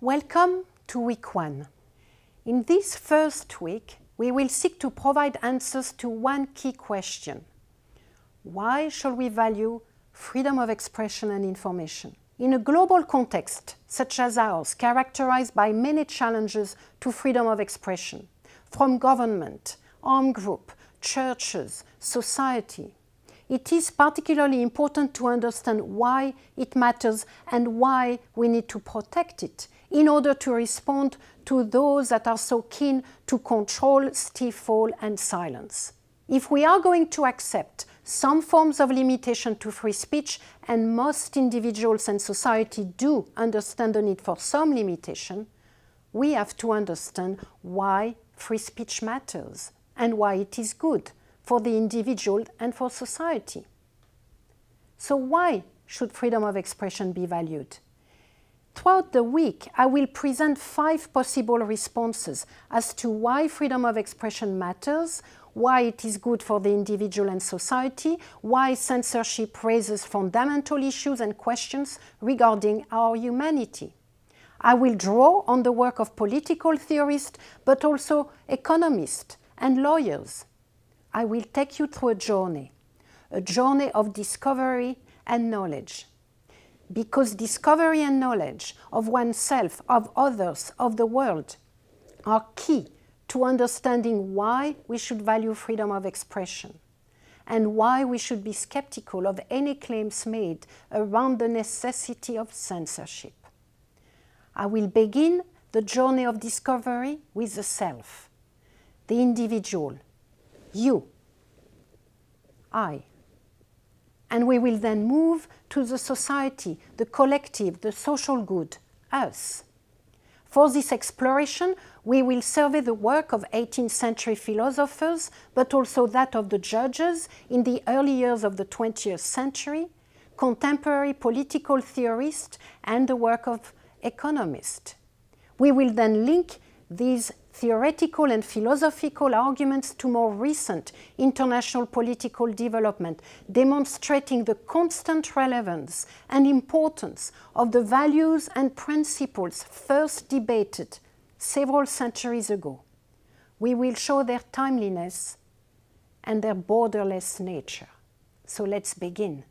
Welcome to week 1. In this first week, we will seek to provide answers to one key question. Why should we value freedom of expression and information? In a global context, such as ours, characterized by many challenges to freedom of expression, from government, armed group, churches, society, it is particularly important to understand why it matters and why we need to protect it in order to respond to those that are so keen to control, stifle, and silence. If we are going to accept some forms of limitation to free speech, and most individuals and society do understand the need for some limitation, we have to understand why free speech matters and why it is good for the individual and for society. So why should freedom of expression be valued? Throughout the week, I will present 5 possible responses as to why freedom of expression matters, why it is good for the individual and society, why censorship raises fundamental issues and questions regarding our humanity. I will draw on the work of political theorists, but also economists and lawyers. I will take you through a journey of discovery and knowledge. Because discovery and knowledge of oneself, of others, of the world are key to understanding why we should value freedom of expression and why we should be skeptical of any claims made around the necessity of censorship. I will begin the journey of discovery with the self, the individual, you, I. And we will then move to the society, the collective, the social good, us. For this exploration, we will survey the work of 18th century philosophers, but also that of the judges in the early years of the 20th century, contemporary political theorists, and the work of economists. We will then link these theoretical and philosophical arguments to more recent international political development, demonstrating the constant relevance and importance of the values and principles first debated several centuries ago. We will show their timeliness and their borderless nature. So let's begin.